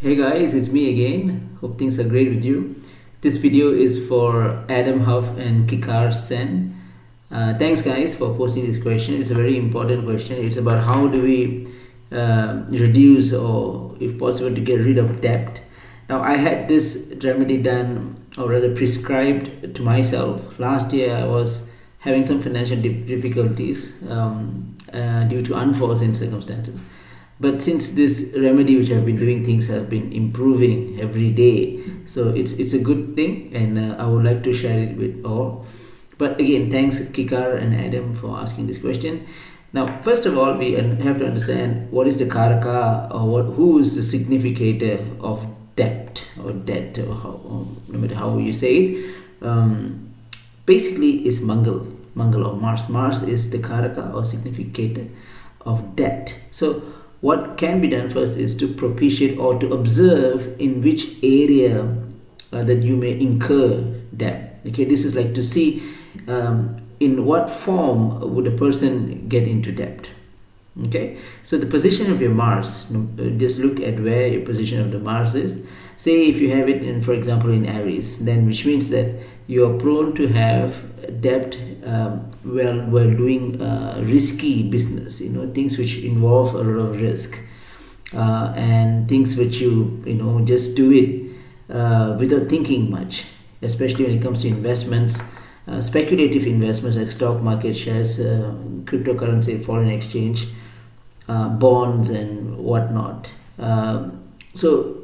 Hey guys, it's me again. Hope things are great with you. This video is for Adam Huff and Kikar Sen. Thanks guys for posting this question. It's a very important question. It's about how do we reduce or if possible to get rid of debt. Now I had this remedy done or rather prescribed to myself. Last year I was having some financial difficulties due to unforeseen circumstances. But since this remedy which I've been doing, things have been improving every day, so it's a good thing, and I would like to share it with all. But again, thanks Kikar and Adam for asking this question. Now first of all, we have to understand what is the karaka, or who is the significator of debt or debt, or no matter how you say it. Basically is Mangal or Mars is the karaka or significator of debt. So what can be done first is to propitiate or to observe in which area that you may incur debt. Okay, this is like to see in what form would a person get into debt. Okay, so the position of your Mars, just look at where your position of the Mars is. Say if you have it in, for example, in Aries, then which means that you are prone to have debt while doing risky business, things which involve a lot of risk, and things which you just do it without thinking much, especially when it comes to investments, speculative investments like stock market shares, cryptocurrency, foreign exchange, bonds and whatnot. So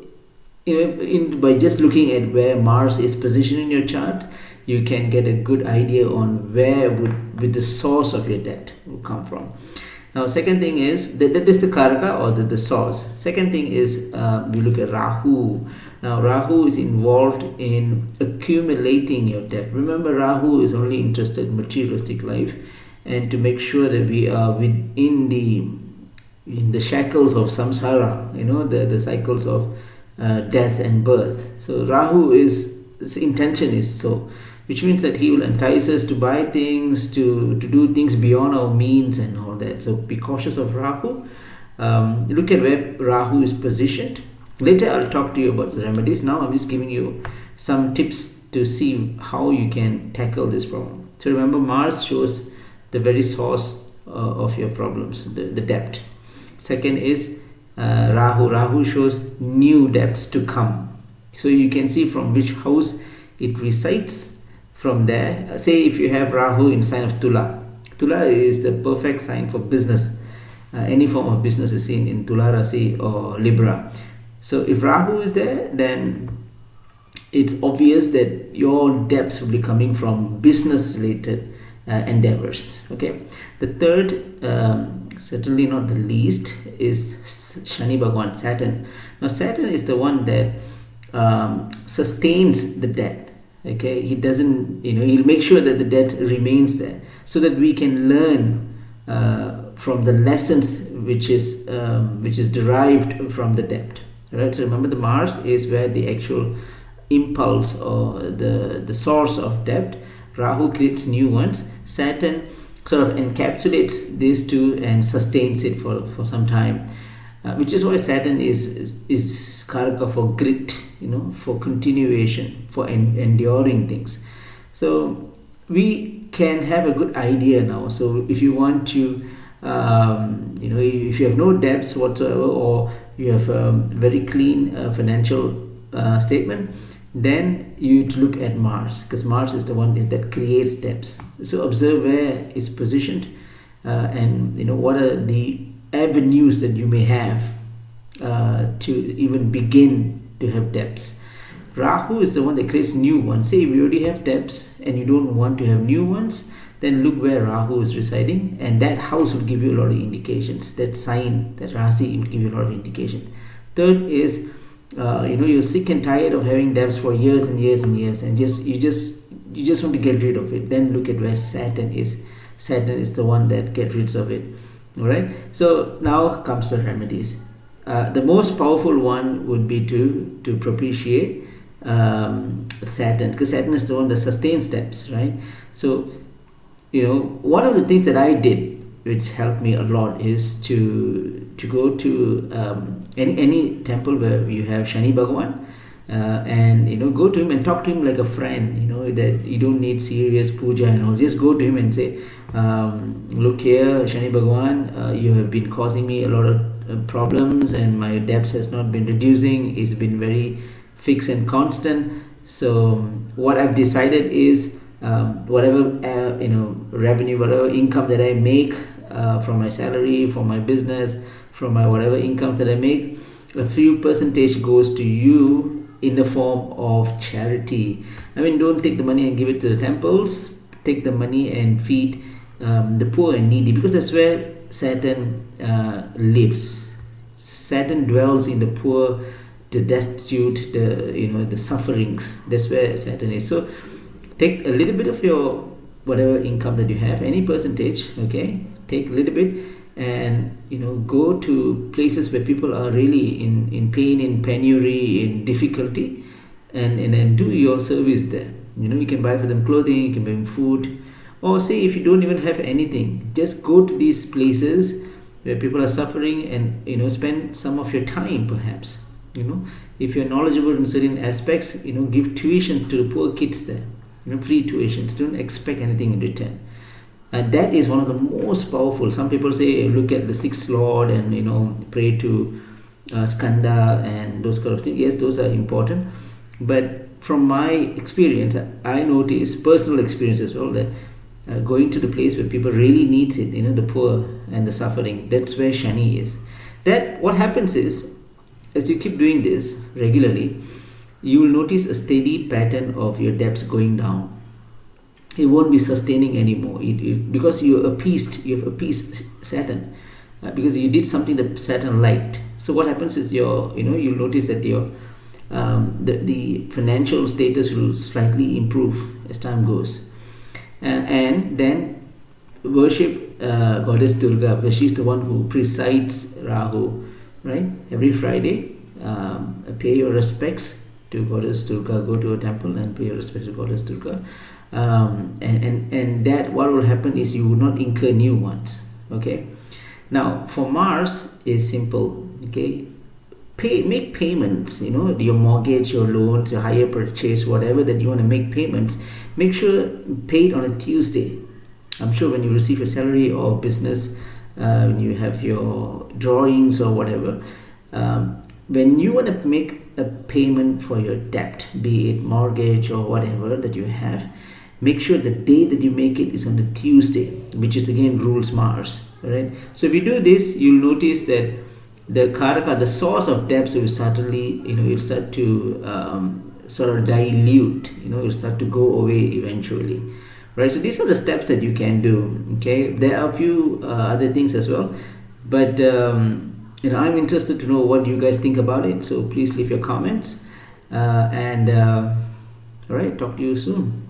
by just looking at where Mars is positioned in your chart, you can get a good idea on where would the source of your debt will come from. Now second thing is that is the karaka or the source. Second thing is we look at Rahu. Now Rahu is involved in accumulating your debt. Remember, Rahu is only interested in materialistic life, and to make sure that we are within the shackles of samsara, the cycles of death and birth. So Rahu his intention is so, which means that he will entice us to buy things, to do things beyond our means and all that. So be cautious of Rahu. Look at where Rahu is positioned. Later I'll talk to you about the remedies. Now I'm just giving you some tips to see how you can tackle this problem. So remember, Mars shows the very source of your problems, the debt. Second is Rahu. Rahu shows new debts to come. So you can see from which house it resides. From there, say if you have Rahu in sign of Tula. Tula is the perfect sign for business. Any form of business is seen in Tula Rasi or Libra. So if Rahu is there, then it's obvious that your debts will be coming from business related endeavors. Okay. The third, certainly not the least, is Shani Bhagwan, Saturn. Now Saturn is the one that sustains the debt. Okay, he doesn't, he'll make sure that the debt remains there, so that we can learn from the lessons which is derived from the debt. Right. So remember, the Mars is where the actual impulse or the source of debt. Rahu creates new ones. Saturn sort of encapsulates these two and sustains it for some time, which is why Saturn is karaka for grit, for continuation, for enduring things. So we can have a good idea now. So if you want to, if you have no debts whatsoever, or you have a very clean financial statement, then you need to look at Mars, because Mars is the one that creates debts. So observe where it's positioned, and what are the avenues that you may have to even begin to have debts. Rahu is the one that creates new ones. Say if you already have debts and you don't want to have new ones, then look where Rahu is residing, and that house will give you a lot of indications. That sign, that Rasi, will give you a lot of indication. Third is you're sick and tired of having debts for years and years and years, and you just want to get rid of it. Then look at where Saturn is. Saturn is the one that gets rid of it. All right. So now comes the remedies. The most powerful one would be to propitiate Saturn, because Saturn is the one that sustains debts, right? So one of the things that I did which helped me a lot is to go to any temple where you have Shani Bhagawan, and go to him and talk to him like a friend. That you don't need serious puja and all. Just go to him and say, look here, Shani Bhagawan, you have been causing me a lot of problems, and my debts has not been reducing. It's been very fixed and constant. So what I've decided is, whatever revenue, whatever income that I make from my salary, from my business, from my whatever incomes that I make, a few percentage goes to you in the form of charity. I mean, don't take the money and give it to the temples. Take the money and feed the poor and needy, because that's where Saturn lives. Saturn dwells in the poor, the destitute, the sufferings. That's where Saturn is. So take a little bit of your whatever income that you have, any percentage, okay, take a little bit, and go to places where people are really in pain, in penury, in difficulty, and do your service there. You can buy for them clothing, you can buy them food, or say if you don't even have anything, just go to these places where people are suffering, and spend some of your time perhaps. If you're knowledgeable in certain aspects, give tuition to the poor kids there, free tuitions. Don't expect anything in return. And that is one of the most powerful. Some people say look at the sixth lord and pray to Skanda and those kind of things. Yes, those are important, but from my experience, I notice, personal experience as well, that going to the place where people really needs it, the poor and the suffering, that's where Shani is. That what happens is, as you keep doing this regularly, you will notice a steady pattern of your debts going down. It won't be sustaining anymore, because you've appeased Saturn, because you did something that Saturn liked. So what happens is you'll notice that your the financial status will slightly improve as time goes, and then worship goddess Durga, because she's the one who presides Rahu, right? Every Friday, pay your respects to goddess Durga. Go to a temple and pay your respects to goddess Durga. And that what will happen is you will not incur new ones. Okay. Now for Mars is simple. Okay, make payments. Your mortgage, your loans, your hire purchase, whatever that you want to make payments. Make sure pay it on a Tuesday. I'm sure when you receive your salary or business, when you have your drawings or whatever, when you want to make a payment for your debt, be it mortgage or whatever that you have, make sure the day that you make it is on the Tuesday, which is again rules Mars, right? So if you do this, you'll notice that the Karaka, the source of debts, will certainly, it'll start to sort of dilute, it'll start to go away eventually, right? So these are the steps that you can do. Okay, there are a few other things as well, but I'm interested to know what you guys think about it. So please leave your comments, and all right, talk to you soon.